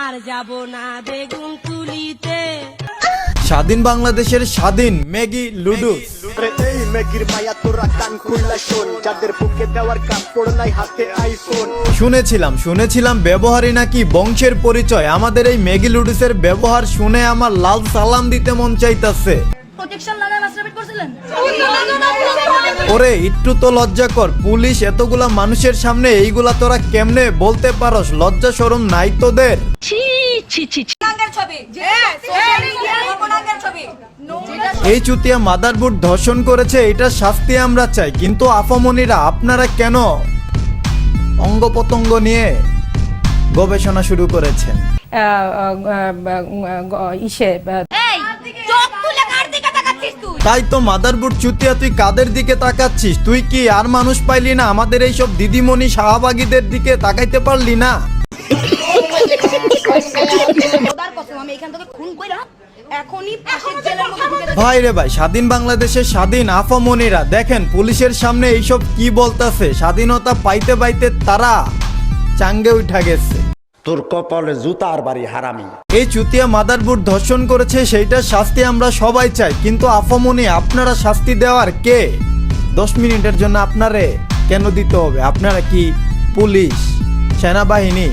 আর যাব না বেগুন তুলিতে। স্বাধীন বাংলাদেশের স্বাধীন ম্যাগি লুডুস। এই ম্যাগির মায়া তোরা কান খুললা শোন, যাদের বুকে দেওয়ার কাপড় নাই হাতে আইফোন। শুনেছিলাম ব্যবহারই নাকি বংশের পরিচয়। আমাদের এই ম্যাগি লুডুসের ব্যবহার শুনে আমার লাল সালাম দিতে মন চাইতাছে। ওরে একটু তো লজ্জা কর, পুলিশ এতগুলা মানুষের সামনে এইগুলা তোরা কেমনে বলতে পারস? লজ্জা শরম নাই তোদের? এই চুতিয়া মাদারবোর্ড ধর্ষণ করেছে, এটা শাস্তি আমরা চাই। কিন্তু আফামনিরা আপনারা কেন অঙ্গ প্রত্যঙ্গ নিয়ে গবেষণা শুরু করেছেন? তাই তো মাদারবোর্ড চুতিয়া, তুই কাদের দিকে তাকাচ্ছিস? তুই কি আর মানুষ পাইলি না? আমাদের এইসব দিদিমণি শাহবাগীদের দিকে তাকাইতে পারলি না? ভাই রে ভাই, স্বাধীন বাংলাদেশের স্বাধীন আফামনিরা দেখেন পুলিশের সামনে এইসব কি বলতাছে। স্বাধীনতা পাইতে পাইতে তারা চাঙ্গে উঠা গেছে। তোর কপালে জুতার বাড়ি হারামি। এই চুতিয়া মাদারবোর্ড ধর্ষণ করেছে, সেইটা শাস্তি আমরা সবাই চাই। কিন্তু আফামনি আপনারা শাস্তি দেওয়ার কে? 10 মিনিটের জন্য আপনারে কেন দিতে হবে? আপনারা কি পুলিশ, সেনাবাহিনী?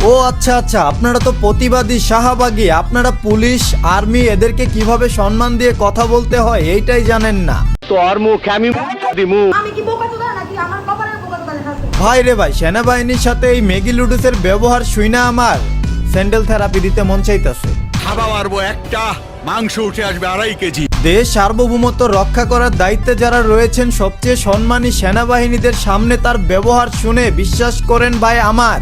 ও আচ্ছা, আপনারা তো প্রতিবাদী শাহবাগী। আপনারা পুলিশ, আর্মি এদেরকে কিভাবে সম্মান দিয়ে কথা বলতে হয় এইটাই জানেন না। তোর মুখ আমি দিমু। ভাই রে ভাই, সেনাবাহিনীর সাথে এই ম্যাগি লুডুসের ব্যবহার শুইনা আমার স্যান্ডেল থেরাপি দিতে মন চাইতাছে। খাওয়া মারবো একটা, মাংস উঠে আসবে 2.5 কেজি। দেশ সার্বভৌমত্ব রক্ষা করার দায়িত্বে যারা রয়েছেন সবচেয়ে সম্মানী সেনাবাহিনীদের সামনে তার ব্যবহার শুনে বিশ্বাস করেন ভাই আমার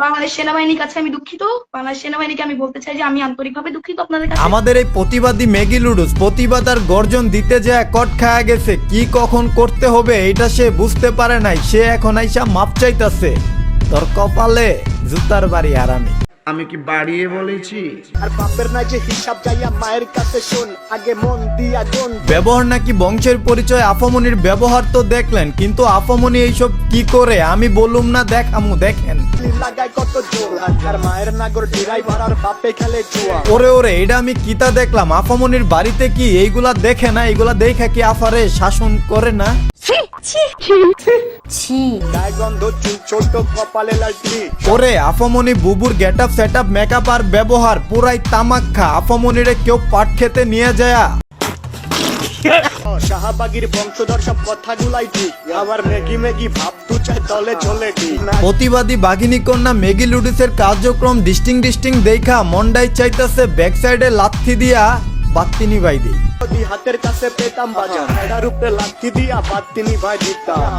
বাংলাদেশ সেনাবাহিনীর কাছে আমি দুঃখিত। বাংলাদেশ সেনাবাহিনীকে আমি বলতে চাই যে আমি আন্তরিকভাবে দুঃখিত আপনাদের কাছে। আমাদের এই প্রতিবাদী ম্যাগি লুডুস প্রতিবাদ আর গর্জন দিতে যায় কট খায়া গেছে। কি কখন করতে হবে এটা সে বুঝতে পারে নাই। সে এখন আইসা মাপ চাইতাছে। তোর কপালে জুতার বাড়ি হারামি। আমি কি বাড়িয়ে বলেছি? আর বাপের নাই যে হিসাব যাইয়া মায়ের কাছে শোন, আগে মন দিয়া গুন। ব্যবহার নাকি বংশের পরিচয়। আফামনির ব্যবহার তো দেখলেন, কিন্তু আফামনি এইসব কি করে আমি বলুম না? দেখামু, দেখেন। লাগায় কত জোর, আর মায়ের নাগর ড্রাইভার আর বাপে খেলে জুয়া। ওরে এটা আমি কিতা দেখলাম? আফামনির বাড়িতে কি এইগুলা দেখে না? এইগুলা দেখা কি আফারে শাসন করে না? গায়ে গন্ধ, চুল ছোট, কপালে লালটি। ওরে আফামনি বুবুর গেটআপ সেটআপ মেকআপ আর ব্যবহার পুরাই তামাক খা। আফামনিরে কেউ পাট খেতে নিয়ে যায়। শাহবাগীর বংশধর সব কথাগুলাই ঠিক, আবার ম্যাগি ম্যাগি ভাব তু চাই দলে চলে ঠিক। প্রতিবাদী বাঘিনী কন্যা ম্যাগি লুডুসের কার্যক্রম ডিস্টিং দেখা মন্ডাই চাইতেছে ব্যাক সাইডে লাথি দিয়া বাত্তি নিভাই দেই। যদি হাতের কাছে পেতাম বাজার, এটার উপরে লাথি দিয়া বাত্তি নিভাই দিতাম।